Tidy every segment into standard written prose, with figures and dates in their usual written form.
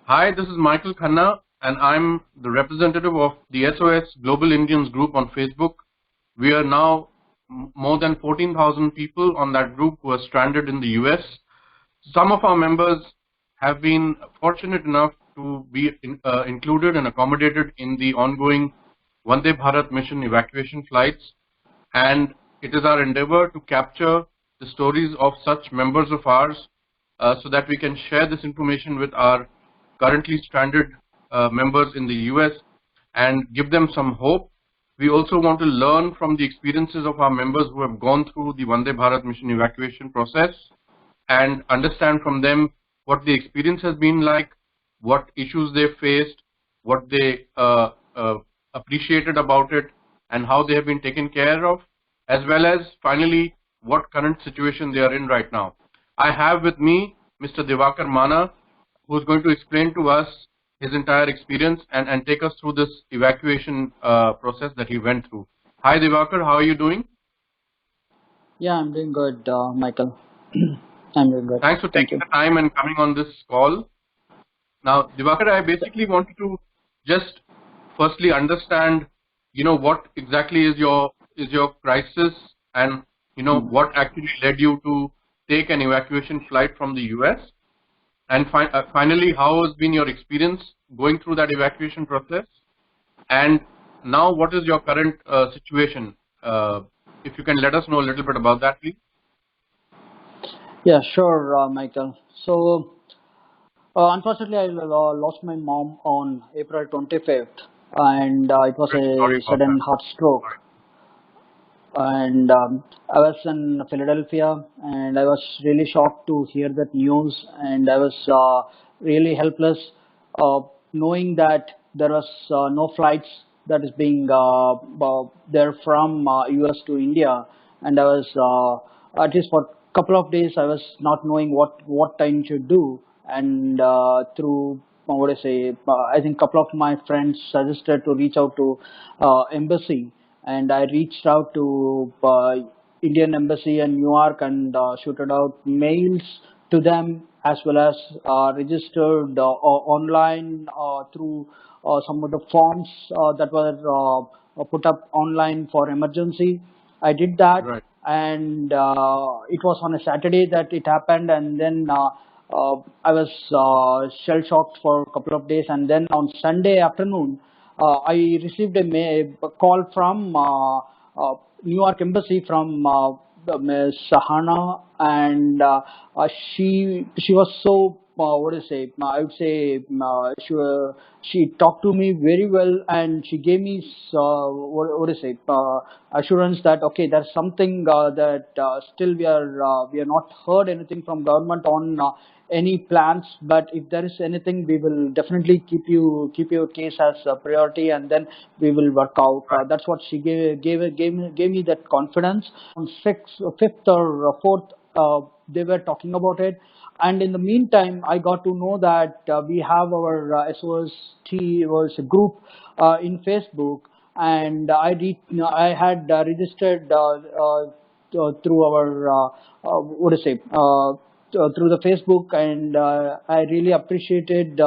Hi, this is Michael Khanna, and I'm the representative of the S.O.S Global Indians group on Facebook. We are now more than 14,000 people on that group who are stranded in the US. Some of our members have been fortunate enough to be included and accommodated in the ongoing Vande Bharat mission evacuation flights, and it is our endeavor to capture the stories of such members of ours so that we can share this information with our currently stranded members in the US and give them some hope. We also want to learn from the experiences of our members who have gone through the Vande Bharat mission evacuation process and understand from them what the experience has been like, what issues they faced, what they appreciated about it, and how they have been taken care of, as well as finally what current situation they are in right now. I have with me Mr. Diwakar Manaa, who is going to explain to us his entire experience and take us through this evacuation process that he went through. Hi Diwakar, how are you doing? Yeah, I'm doing good, Michael. I'm doing good. Thanks for Thank taking you. the time and coming on this call. Now, Diwakar, I basically wanted to just firstly understand, what exactly is your crisis, and what actually led you to take an evacuation flight from the US, and finally, how has been your experience going through that evacuation process, and now what is your current situation? If you can let us know a little bit about that, please. Yeah, sure, Michael. So, unfortunately, I lost my mom on April 25th, and it was Really sorry a about that. sudden heart stroke. And I was in Philadelphia, and I was really shocked to hear that news, and I was really helpless, uh, knowing that there was no flights that is being there from US to India, and I was at least for a couple of days I was not knowing what I should do, and through what I say, I think a couple of my friends suggested to reach out to embassy, and I reached out to Indian Embassy in New York and shooted out mails to them, as well as registered online through some of the forms that were put up online for emergency. I did that, Right. and it was on a Saturday that it happened, and then I was shell shocked for a couple of days, and then on Sunday afternoon, I received a call from New York Embassy from Ms. Sahana, and she was so what do you say? I would say she talked to me very well, and she gave me what do you say, assurance that okay, there's something that still we are not heard anything from government on any plans, but if there is anything, we will definitely keep your case as a priority, and then we will work out. That's what she gave me that confidence. On sixth, fifth, or fourth, they were talking about it, and in the meantime, I got to know that we have our S.O.S was a group in Facebook, and I had registered through our what to say through the Facebook, and I really appreciated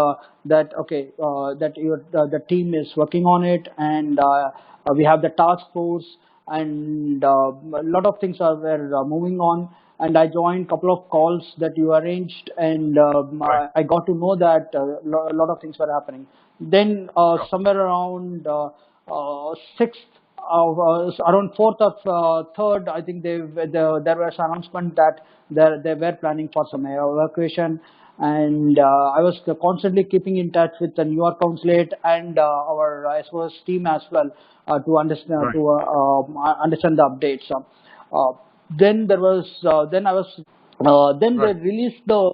that. Okay, that the team is working on it, and we have the task force, and a lot of things were moving on. And I joined a couple of calls that you arranged, and Right. I got to know that a lot of things were happening. Then Sure. somewhere around sixth, around fourth or third, I think there was an announcement that they were planning for some evacuation, and I was constantly keeping in touch with the New York consulate and our S.O.S team as well to understand Right. the updates. Then there was then I was then they Right. released the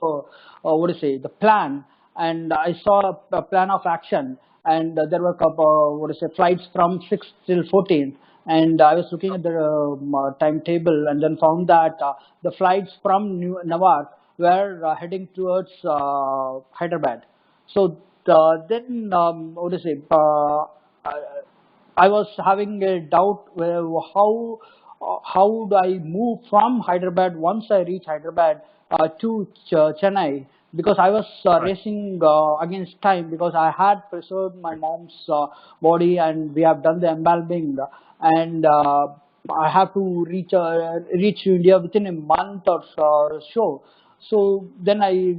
what do you say, the plan, and I saw a plan of action, and there were what do you say, flights from 6th till 14th, and I was looking at the timetable, and then found that the flights from Newark were heading towards Hyderabad. So then what do you say, I was having a doubt how do I move from Hyderabad once I reach Hyderabad to Chennai. because I was Right. racing against time, because I had preserved my mom's body, and we have done the embalming, and I have to reach India within a month or so. So then I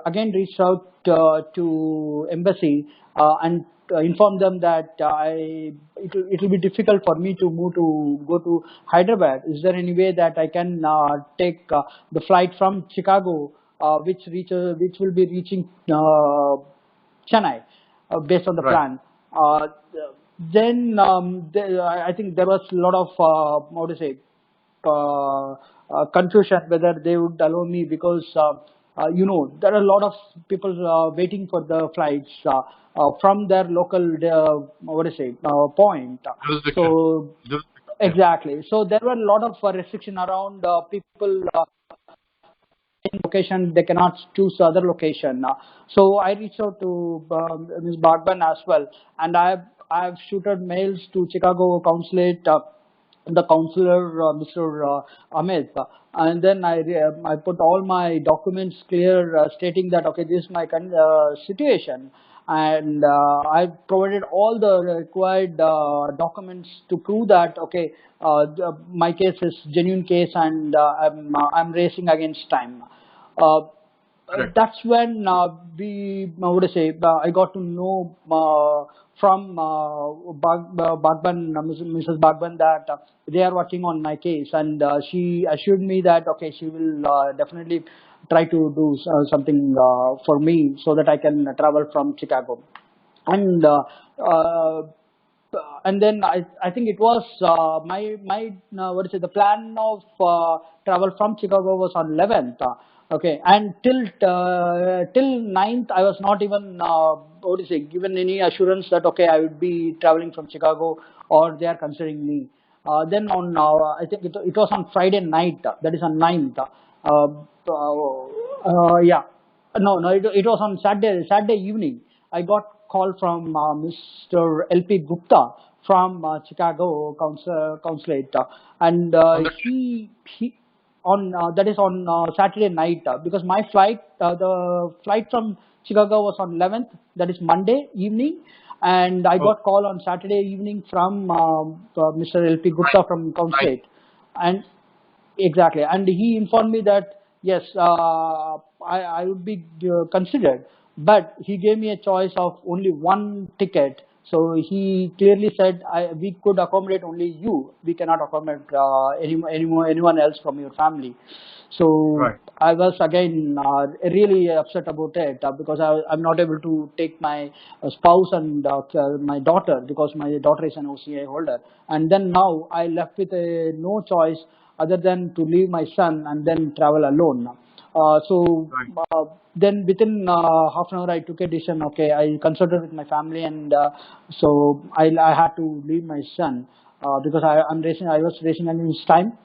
again reached out to embassy and informed them that it will be difficult for me to go to Hyderabad. Is there any way that I can take the flight from Chicago, which will be reaching Chennai, based on the Right. plan. Then I think there was a lot of how to say confusion whether they would allow me, because there are a lot of people waiting for the flights from their local what to say point. Jurisdiction. So Yeah. exactly. So there were a lot of restriction around people location. They cannot choose other location. So I reached out to Ms. Bagban as well, and I have shooted mails to Chicago consulate. The counselor, Mr. Amit, and then I put all my documents clear, stating that okay, this is my situation, and I provided all the required documents to prove that okay, my case is genuine case, and I'm racing against time. Uh, Correct. that's when we what to say I got to know from Bagban, Mrs. Bagban, that they are working on my case, and she assured me that okay, she will definitely try to do something for me so that I can travel from Chicago. And uh, and then I think it was my what is it, the plan of travel from Chicago was on 11th. Okay, and till 9th I was not even what is it, given any assurance that okay, I would be traveling from Chicago, or they are considering me. Then on I think it was on Friday night, that is on 9th. Yeah, no, it was on Saturday evening. I got call from Mr. L.P. Gupta from Chicago consulate, and On the he on that is on Saturday night, because my flight, the flight from Chicago was on 11th, that is Monday evening, and I oh, got call on Saturday evening from Mr. L.P. night, Gupta from night. consulate, and exactly, and he informed me that yes, I would be considered, but he gave me a choice of only one ticket. So he clearly said, we could accommodate only you. We cannot accommodate anyone else from your family. So Right. I was again really upset about it, because I'm not able to take my spouse and my daughter, because my daughter is an OCA holder. And then now I left with no choice other than to leave my son and then travel alone. So Right. then within half an hour I took a decision. Okay, I consulted with my family, and so I had to leave my son, because I was racing against time.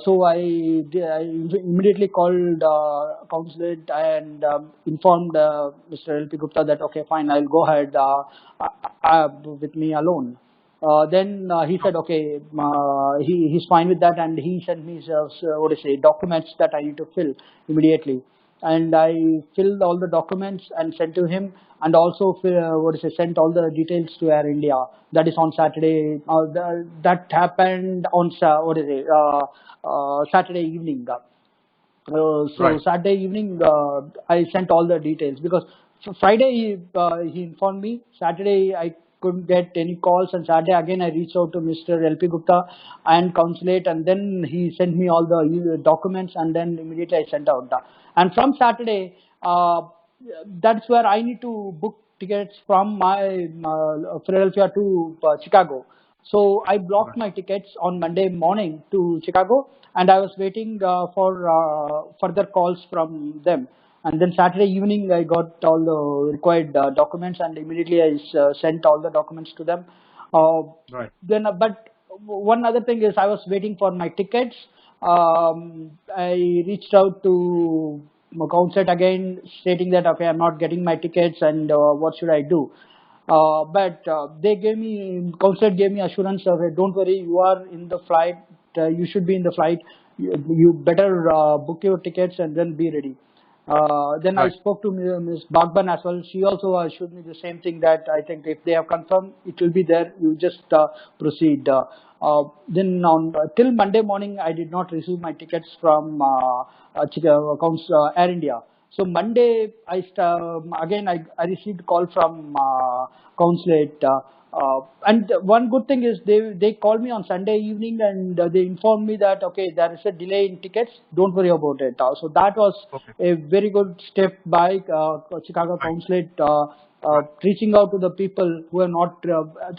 So I immediately called consulate and informed Mr. L.P. Gupta that okay, fine, I'll go ahead with me alone. Then he said okay, he's fine with that, and he sent me what to say documents that I need to fill immediately, and I filled all the documents and sent to him, and also what to say sent all the details to Air India. That is on Saturday. That happened on what is it Saturday evening. So Right. Saturday evening, I sent all the details, because Friday he informed me. Saturday I couldn't get any calls, and Saturday again I reached out to Mr. L.P. Gupta and consulate, and then he sent me all the documents, and then immediately I sent out. And from Saturday, that's where I need to book tickets from my Philadelphia to Chicago. So I blocked Right. my tickets on Monday morning to Chicago, and I was waiting for further calls from them. And then Saturday evening, I got all the required documents, and immediately I sent all the documents to them. Uh, Right. but one other thing is, I was waiting for my tickets. I reached out to Council again, stating that okay, I'm not getting my tickets, and what should I do? But they gave me, Council gave me assurance of, don't worry, you are in the flight, you should be in the flight, you better book your tickets and then be ready. Then I spoke to Ms. Bagban as well. She also assured me the same thing, that I think if they have confirmed, it will be there. You just proceed. Then on till Monday morning, I did not receive my tickets from Air India. So Monday, again I received a call from consulate. And one good thing is they called me on Sunday evening, and they informed me that okay, there is a delay in tickets. Don't worry about it. So that was Okay. a very good step by Chicago Right. consulate, Right. reaching out to the people who are not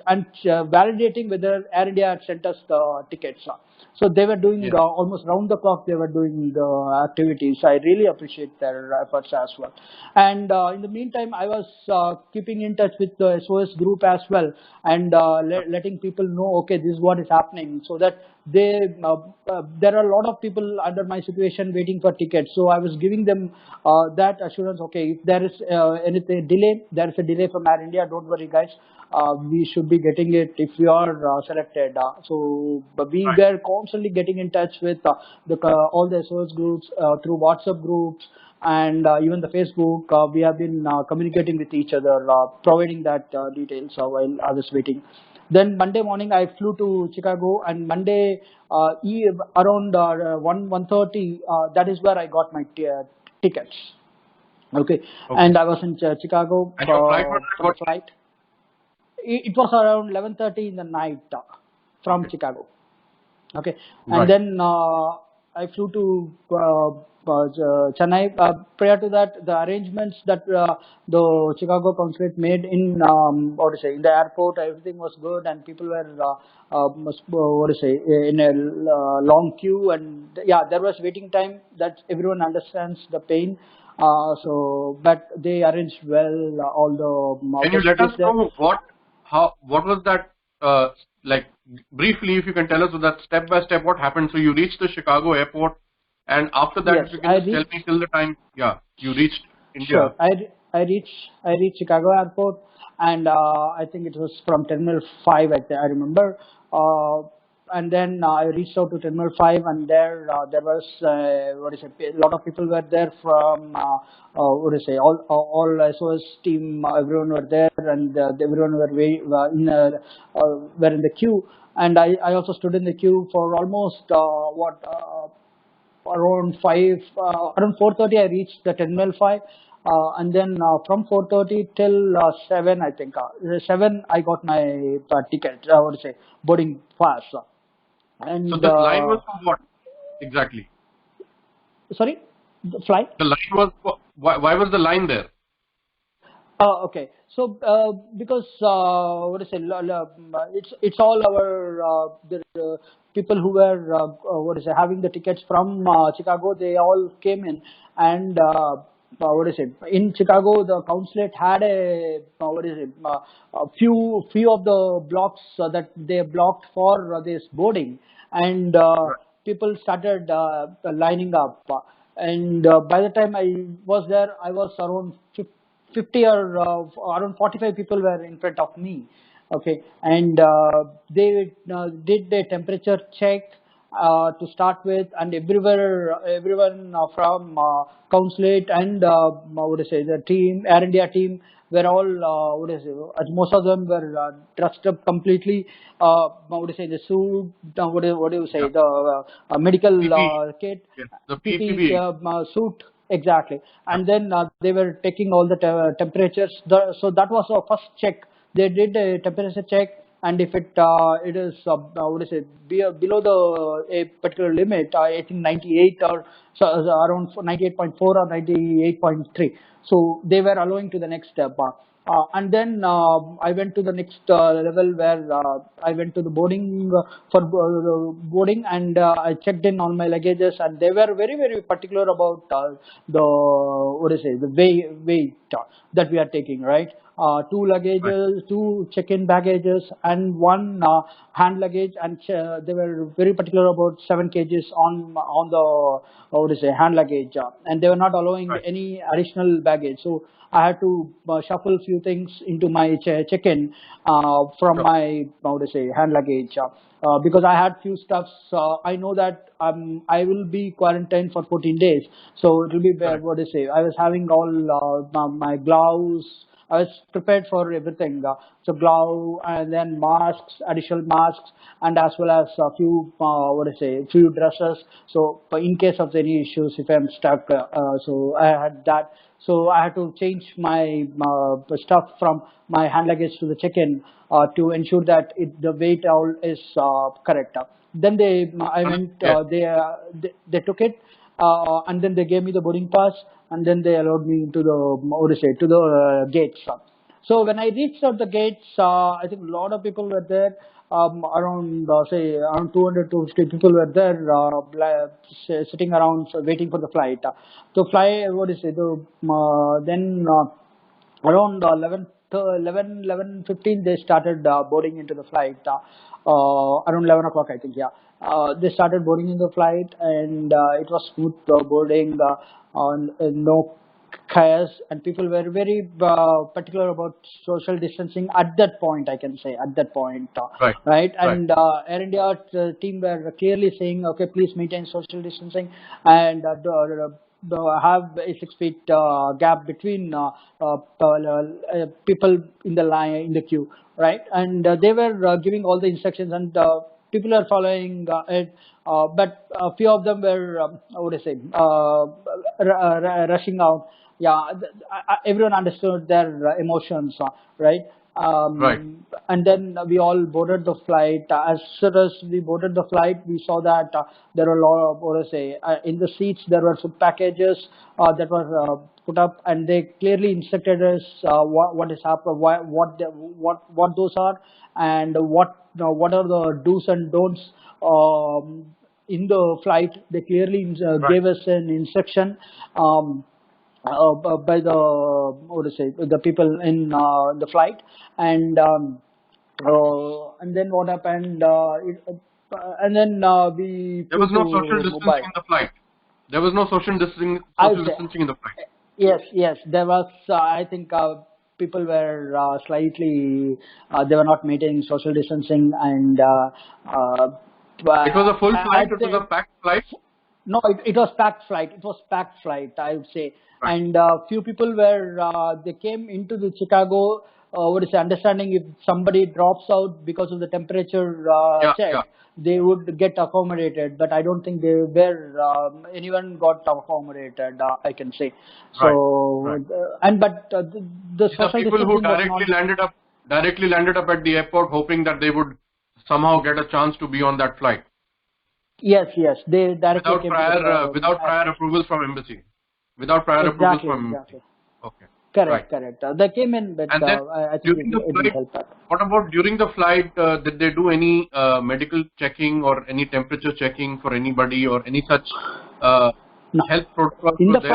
and validating whether Air India had sent us the tickets. So they were doing Yes. almost round the clock. They were doing the activities. I really appreciate their efforts as well. And in the meantime, I was keeping in touch with the S.O.S group as well, and letting people know, okay, this is what is happening, so that there are a lot of people under my situation waiting for tickets. So I was giving them that assurance. Okay, if there is anything delay, there is a delay from Air India. Don't worry, guys. We should be getting it if we are selected. But we Right. were constantly getting in touch with all the SOS groups through WhatsApp groups, and even the Facebook. We have been communicating with each other, providing that details while I was waiting. Then Monday morning I flew to Chicago, and Monday around 1:30, that is where I got my tickets. Okay, Okay. and I was in Chicago And your flight was at for the what flight. It was around 11:30 in the night time? from Okay. Chicago. Okay, and Right. then I flew to Chennai. Prior to that, the arrangements that the Chicago consulate made in what to say, in the airport, everything was good, and people were what to say, in a long queue, and yeah, there was waiting time. That everyone understands the pain. But they arranged well all the Can you let us facilities there. know what was that, like, briefly, if you can tell us that step by step what happened? So you reached the Chicago airport, and after that, Yes, if you can just tell me till the time, yeah, you reached sure. India. I reached Chicago Airport, and I think it was from Terminal 5. I remember, and then I reached out to Terminal 5, and there was what is it? A lot of people were there from what do you say? All SOS team. Everyone were there, and everyone were in the queue, and I also stood in the queue for almost around 4:30 I reached the Terminal 5, and then from 4:30 till 7, I think 7 I got my ticket. I would say boarding pass. So And this line was for what exactly? sorry, the flight. The line was for, why was the line there? Okay. So because what is it? It's all our the people who were what is it, having the tickets from Chicago. They all came in, and what is it? In Chicago, the consulate had a few of the blocks that they blocked for this boarding, and Right. people started lining up. And by the time I was there, I was around 50 or around 45 people were in front of me. Okay, and they did a temperature check to start with, and everyone from consulate and what do you say, the team, Air India team, were all what do you say, most of them were dressed up completely. What do you say, the suit? What do you say, Yeah. the medical PP. kit, Yes. The PP PPE. suit, exactly. Yeah. And then they were taking all the temperatures. So that was our first check. They did a temperature check, and if it is what is it, below the a particular limit, I think 98 or so, around 98.4 or 98.3. So they were allowing to the next step. And then I went to the next level, where I went to the boarding for boarding, and I checked in all my luggages, and they were very very particular about the what do you say, the weight that we are taking, right? Two Right. luggages, two check-in baggages, and one hand luggage, and they were very particular about 7 kgs on the what do you say, hand luggage, and they were not allowing Right. any additional baggage. So I had to shuffle few things into my check-in from Sure. my how to say, hand luggage. because I had few stuffs. I know that I will be quarantined for 14 days, so it will be Correct. what do you say? I was having all my gloves. I was prepared for everything. So glove and then masks, additional masks, and as well as a few what do you say? Few dresses. So in case of any issues, if I'm stuck, so I had that. So I had to change my stuff from my hand luggage to the check-in to ensure that the weight all is correct. Then I went, Yes. they took it, and then they gave me the boarding pass, and then they allowed me into the what do you say, to the gates. So when I reached out the gates, I think a lot of people were there. Around say around 200 to 250 people were there, sitting around waiting for the flight. To fly, what is it? Then around 11:15 they started boarding into the flight. Around 11 o'clock, I think. Yeah, they started boarding in the flight, and it was smooth boarding. No chaos, and people were very particular about social distancing at that point. I can say at that point, Right. right? Right. And Air India team were clearly saying, okay, please maintain social distancing, and have a 6 feet gap between people in the line in the queue, right? And they were giving all the instructions, and people are following it. But a few of them were, what do I say, rushing out. Yeah, everyone understood their emotions, right? Right. And then we all boarded the flight. As soon as we boarded the flight, we saw that there were a lot of, what do I say, in the seats there were food packages that were put up, and they clearly instructed us what is happening, what those are, and what are the do's and don'ts in the flight. They clearly Right. gave us an instruction. By the what to say, the people in the flight, and then what happened? And then we There flew was no social to Mumbai. distancing in the flight. There was no I would social say distancing in the flight. yes. There was. I think people were slightly. They were not maintaining social distancing, and It was a full flight. at It was the a packed flight. no, it was packed flight. It was packed flight, I would say. Right. And few people were they came into the Chicago. What is the understanding? If somebody drops out because of the temperature Yeah. check, Yeah. they would get accommodated. But I don't think they were anyone got accommodated. I can say. Right. Right. So and but the These are social people who distancing was not. directly landed up at the airport, hoping that they would somehow get a chance to be on that flight Yes. They directly came to the. without prior approvals from embassy. Without prior approvals from embassy. Exactly. Okay. Right. Correct. They came in, but And then I think during the it didn't flight, help that. what about during the flight? Did they do any medical checking or any temperature checking for anybody or any such No. health protocols In were the there?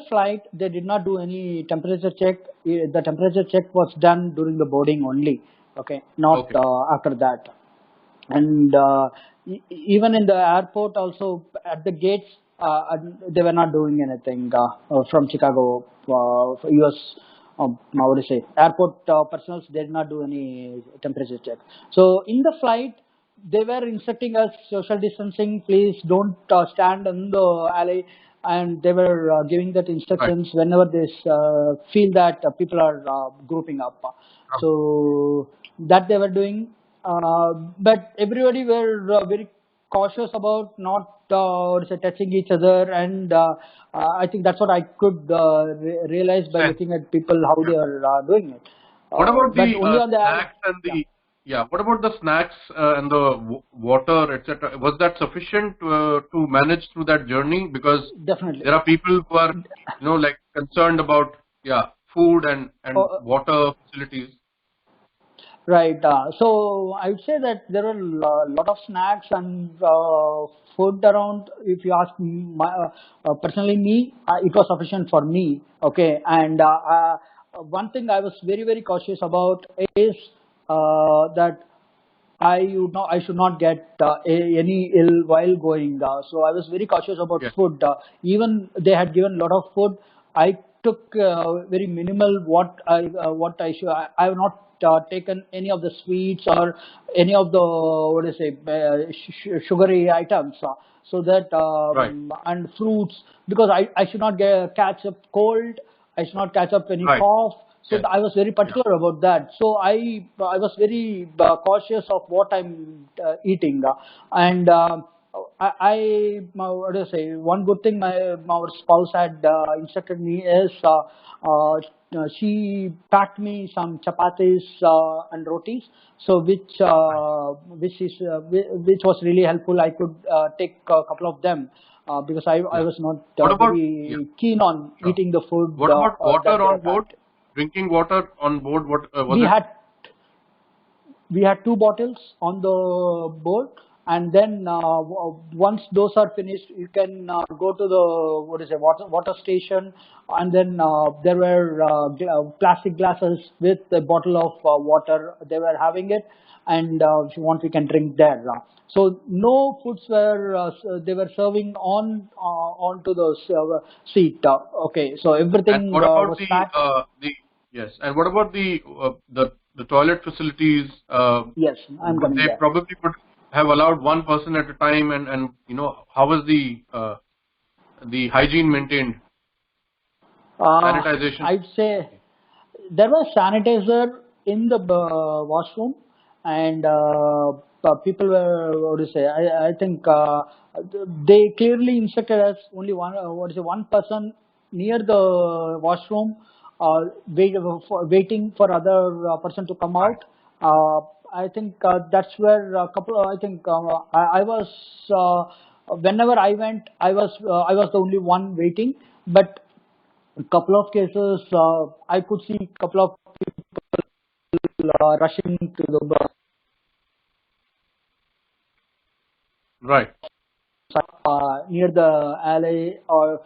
flight, they did not do any temperature check. The temperature check was done during the boarding only. Okay, not Okay. after that. And even in the airport, also at the gates, they were not doing anything from Chicago, for US. What do you say? Airport personnel, they did not do any temperature check. So in the flight, they were instructing us social distancing. Please don't stand in the alley, and they were giving that Right. instructions whenever they feel that people are grouping up. So that they were doing, but everybody were very cautious about not what is it, touching each other, and I think that's what I could realize by Sense. looking at people how Yeah. they are doing it. What about But the only on the air. snacks and Yeah. what about the snacks and the water, etc.? Was that sufficient to manage through that journey? Because Definitely. there are people who are, like concerned about, food and Oh, water facilities. right. So I would say that there are a lot of snacks and food around. If you ask me, personally me, it was sufficient for me. Okay, and one thing I was very cautious about is that I should not get any ill while going. So I was very cautious about Yes. food. Even they had given a lot of food. I took very minimal what I should. I have not taken any of the sweets or any of the what do you say sugary items. So that Right. and fruits, because I should not catch up cold, I should not catch up any Right. cough. So Yes. I was very Yeah. particular about that. So I was very cautious of what I'm eating, and what do you say? One good thing our spouse had instructed me is uh, she packed me some chapatis and rotis, so which was really helpful. I could take a couple of them because I Yeah. was not What about very keen on sure. eating the food What about that water they on had board? packed. Drinking water on board? What was We it? had we had 2 bottles on the board, and then once those are finished, you can go to the what is it water station, and then there were plastic glasses with a bottle of water. They were having it, and if you want, we can drink there. So no foods were they were serving onto the seat. Okay, so And everything what about was packed. the yes? And what about the toilet facilities? Yes, I'm coming They there. probably would have allowed one person at a time, and how was the hygiene maintained? Sanitization. I'd say there was sanitizer in the washroom, and people were what do you say? I think they clearly instructed us only one person near the washroom, waiting for other person to come Right. out. I think that's where a couple. I think I was whenever I went, I was the only one waiting, but a couple of cases, I could see a couple of people rushing to the Right. near the alley or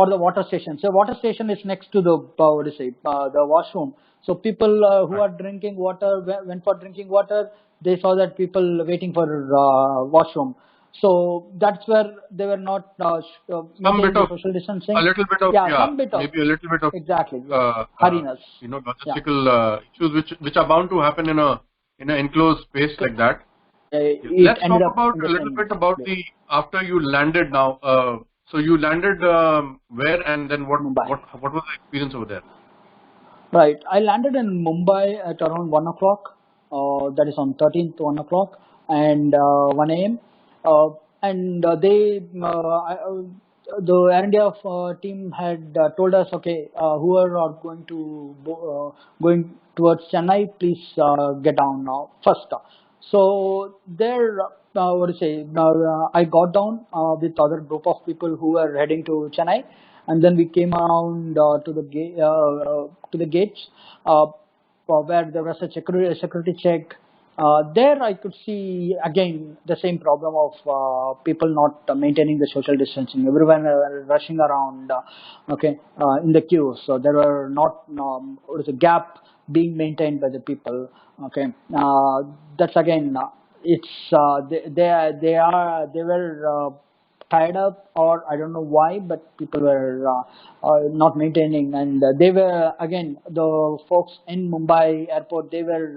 the water station. So water station is next to the what do you say the washroom. So people who Right. are drinking water went for drinking water. They saw that people waiting for washroom. So that's where they were not Some maintaining bit the of social a distancing. little bit of Yeah, some bit of maybe a little bit of exactly, yes, uh, uh, hurriness. Yeah. logistical issues which are bound to happen in an enclosed space like that. It Let's ended talk up about in a the little same bit about place, the after you landed now. So you landed where, and then Mumbai. what was the experience over there? Right. I landed in Mumbai at around 1 o'clock. That is on 13th, 1 o'clock and 1 a.m. And the Air India team had told us, okay, whoever are going towards Chennai, please get down now first. So there, what do you say? I got down with other group of people who were heading to Chennai, and then we came around to the gates where there was a security check. There I could see again the same problem of people not maintaining the social distancing. Everyone rushing around, okay, in the queue. So there were not what is a gap being maintained by the people. Okay, that's again it's they were tied up, or I don't know why, but people were not maintaining, and they were again the folks in Mumbai airport. They were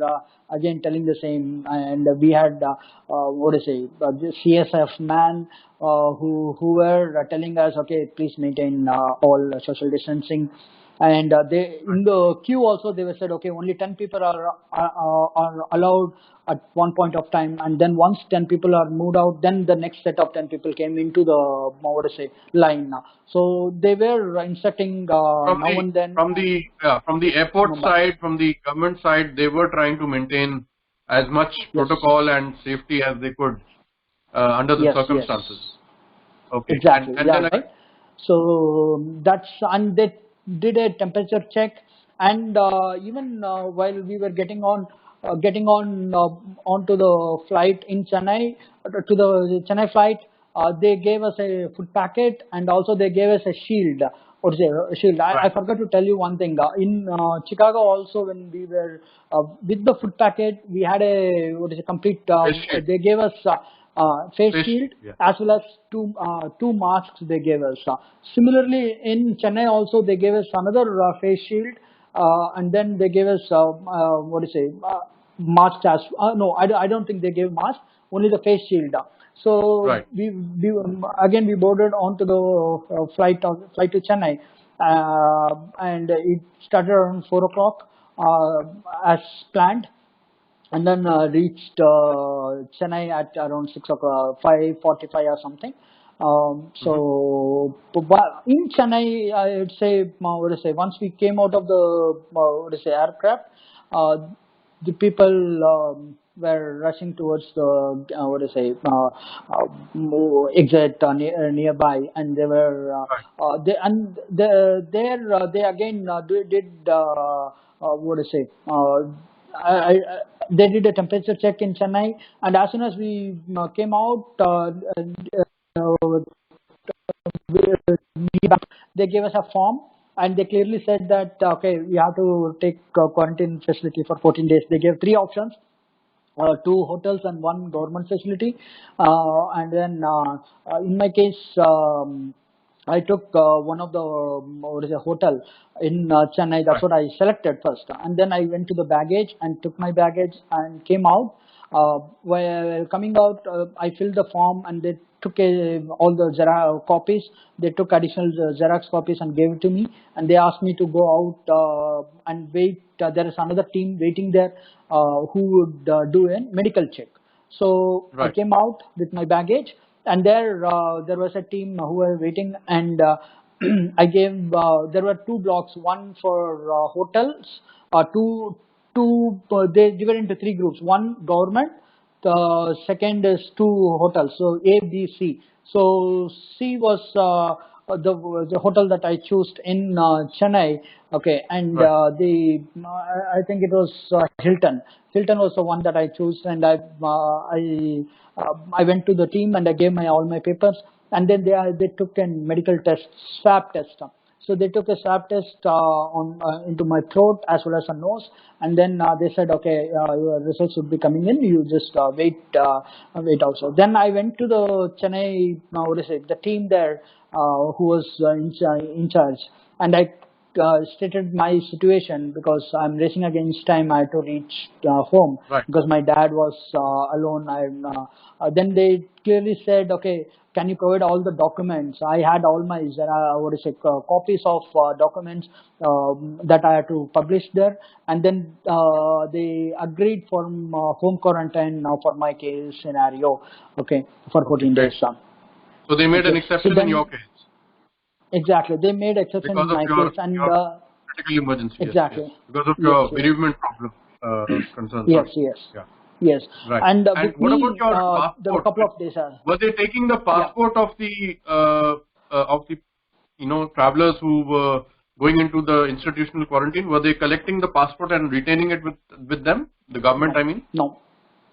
again telling the same, and we had what do you say, the CSF man who were telling us, okay, please maintain all social distancing. And they in the queue also they were said, okay, only 10 people are allowed at one point of time, and then once 10 people are moved out, then the next set of 10 people came into the what to say line. So they were instructing From now the and then. from the airport Mumbai. side, from the government side, they were trying to maintain as much Yes. protocol and safety as they could under the Yes. Yes. circumstances. Okay, Exactly. and Yeah. then Right. So that's, and they did a temperature check, and even while we were getting on onto the flight in Chennai, to the Chennai flight, they gave us a food packet, and also they gave us a shield. Or say a shield. I right, forgot to tell you one thing. In Chicago also, when we were with the food packet, we had a what is a complete. face shield, They gave us face face shield shield, yeah, as well as two masks they gave us. Similarly, in Chennai also they gave us another face shield and then they gave us what do you say, mask as no, I don't think they gave mask, only the face shield. So Right. again we boarded onto the flight to Chennai, and it started around 4 o'clock as planned, and then reached Chennai at around 6 o'clock, 5:45 or something. So, but in Chennai, I would say, what to say, once we came out of the what to say aircraft, uh, the people were rushing towards the what to say exit nearby, and they were Right. they again did what to say. They did a temperature check in Chennai, and as soon as we came out, they gave us a form, and they clearly said that okay, we have to take quarantine facility for 14 days. They gave three options: two hotels and one government facility. And then in my case, I took one of the what is a hotel in Chennai. That's Right. what I selected first, and then I went to the baggage and took my baggage and came out. While coming out, I filled the form, and they took all the copies. They took additional Xerox copies and gave it to me, and they asked me to go out and wait. There is another team waiting there who would do a medical check. So I Right. came out with my baggage, and there was a team who were waiting, and I gave there were two blocks, one for hotels, they divided into three groups. One government, the second is two hotels, so A, B, C. So C was the hotel that I chose in Chennai. Okay, and Right. I think it was Hilton. Hilton was the one that I chose, and I went to the team and I gave my all my papers, and then they took a medical test, swab test. So they took a swab test on into my throat as well as a nose, and then they said, okay, your results would be coming in. You just wait also. Then I went to the Chennai, what is it, the team there who was in charge, and I stated my situation because I'm racing against time. I had to reach home Right. because my dad was alone. Then they clearly said, okay, can you provide all the documents? I had all my copies of documents that I had to publish there, and then they agreed for home quarantine for my case scenario. Okay, for 14 Okay. days. So they made an Okay, so exception in your then case exactly they made exception because in of my your case, and critical emergency. Yes. Yes. exactly. Because of Yes, your yes, bereavement problem concern. yes, Sorry. yes, Yeah. yes. Right. And And with what about me, your there were a passport? couple of days. Were they taking the Yeah, passport of the travelers who were going into the institutional quarantine? Were they collecting the passport and retaining it with them? The government, no, I mean. no,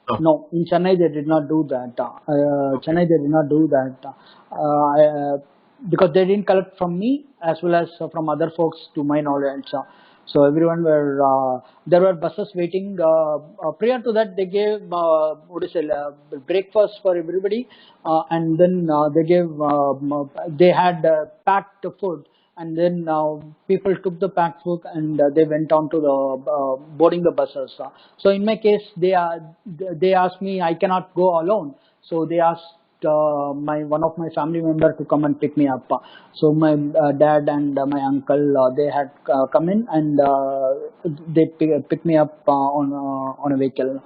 No. no. In Chennai, they did not do that. Okay. Chennai, they did not do that because they didn't collect from me as well as from other folks, to my knowledge. So everyone were there were buses waiting. Prior to that, they gave breakfast for everybody, and then they had packed food, and then people took the packed food and they went on to the boarding the buses. So in my case, they asked me, I cannot go alone, so they asked my one of my family member to come and pick me up. So my dad and my uncle they had come in, and they picked me up on a vehicle.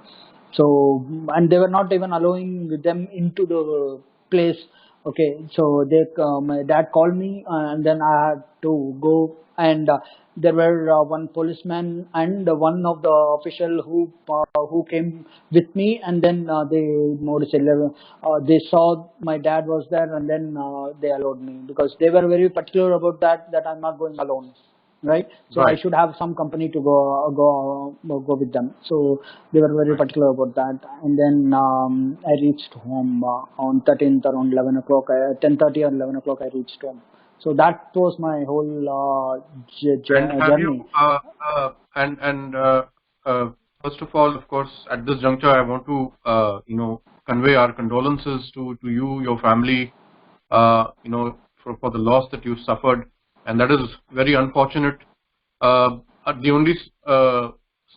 So, and they were not even allowing them into the place. Okay, so my dad called me, and then I had to go, and there were one policeman and one of the official who came with me, and then they saw my dad was there, and then they allowed me because they were very particular about that I'm not going alone, right? So I Right. should have some company to go with them. So they were very Right. particular about that. And then I reached home on 13th around 11 o'clock, 10:30 or 11 o'clock. I reached home. So that was my whole And have you journey. uh, first of all, of course, at this juncture, I want to convey our condolences to you, your family, for the loss that you suffered, and that is very unfortunate. the only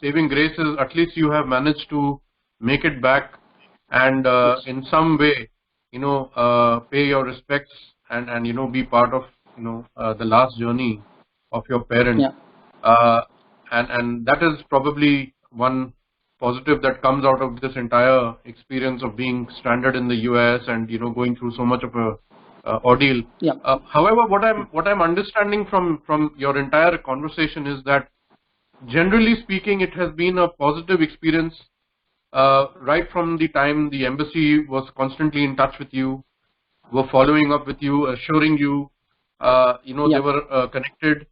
saving grace is at least you have managed to make it back and in some way, pay your respects and be part of the last journey of your parent. And that is probably one positive that comes out of this entire experience of being stranded in the US and going through so much of a ordeal. However, what I'm understanding from your entire conversation is that generally speaking, it has been a positive experience right from the time the embassy was constantly in touch with you, were following up with you, assuring you, they were connected.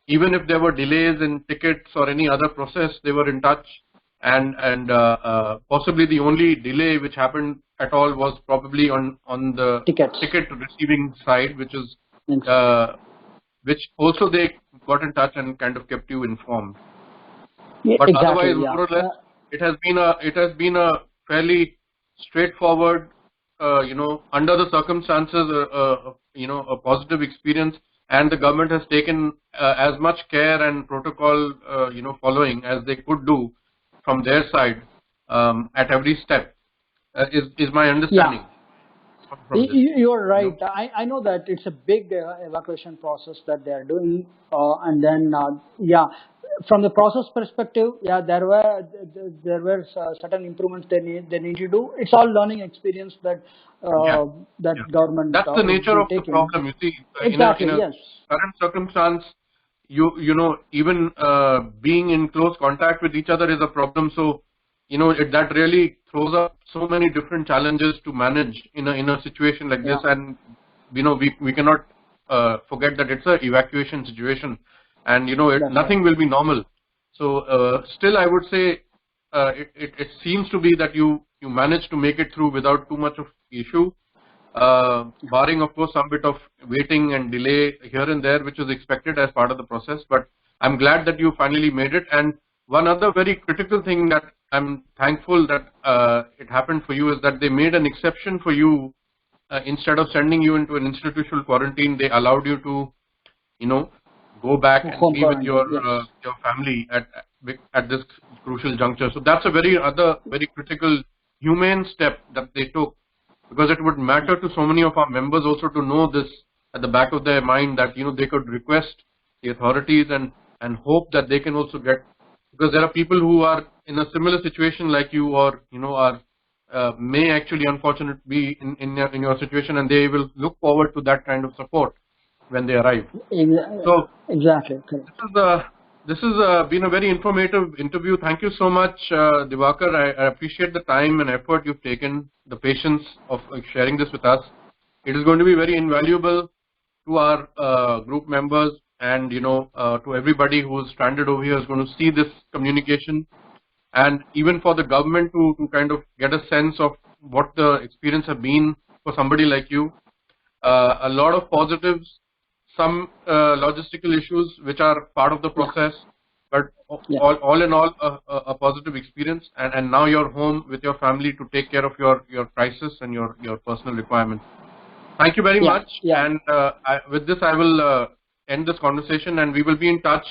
Even if there were delays in tickets or any other process, they were in touch. And possibly the only delay which happened at all was probably on the ticket receiving side, which is which also they got in touch and kind of kept you informed. But otherwise, more or less, it has been a fairly straightforward, under the circumstances, a positive experience, and the government has taken as much care and protocol, following as they could do from their side at every step. Is my understanding? You're right. I know that it's a big evacuation process that they are doing, and then from the process perspective, there were certain improvements they need to do. It's all learning experience that government. That's the nature of the problem. You see, exactly. in a current circumstance, even being in close contact with each other is a problem. So that really throws up so many different challenges to manage in a situation like this, and we cannot forget that it's an evacuation situation, and nothing will be normal. So still, I would say it seems to be that you managed to make it through without too much of issue, barring of course some bit of waiting and delay here and there, which was expected as part of the process. But I'm glad that you finally made it. And one other very critical thing that I'm thankful that it happened for you is that they made an exception for you. Instead of sending you into an institutional quarantine, they allowed you to, go back and be with your family at this crucial juncture. So that's a very critical, humane step that they took, because it would matter to so many of our members also to know this at the back of their mind, that they could request the authorities and hope that they can also get, because there are people who are in a similar situation like you, or may actually unfortunately be in your situation, and they will look forward to that kind of support when they arrive. So exactly. This has been a very informative interview. Thank you so much, Diwakar. I appreciate the time and effort you've taken, the patience of sharing this with us. It is going to be very invaluable to our group members, and to everybody who is stranded over here is going to see this communication, and even for the government to kind of get a sense of what the experience have been for somebody like you. A lot of positives, some logistical issues which are part of the process, but all in all a positive experience, and now you're home with your family to take care of your crisis and your personal requirements. Thank you very much. And with this I will end this conversation, and we will be in touch,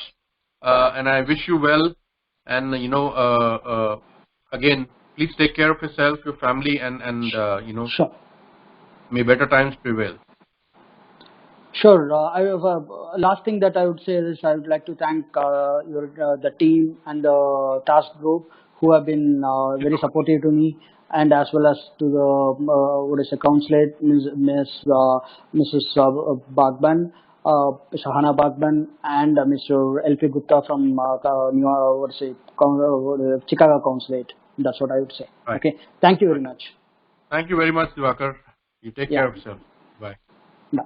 and I wish you well, and again, please take care of yourself, your family, and Sure. May better times prevail. Sure. I have last thing that I would say is I would like to thank the team and the task group who have been very supportive to me, and as well as to the consulate, Mrs. Bagban, Shahana Bagban, and Mr. L.P. Gupta from Chicago consulate. That's what I would say. Right. Okay. Thank you very much. Thank you very much, Diwakar. You take care of yourself. Bye. Bye.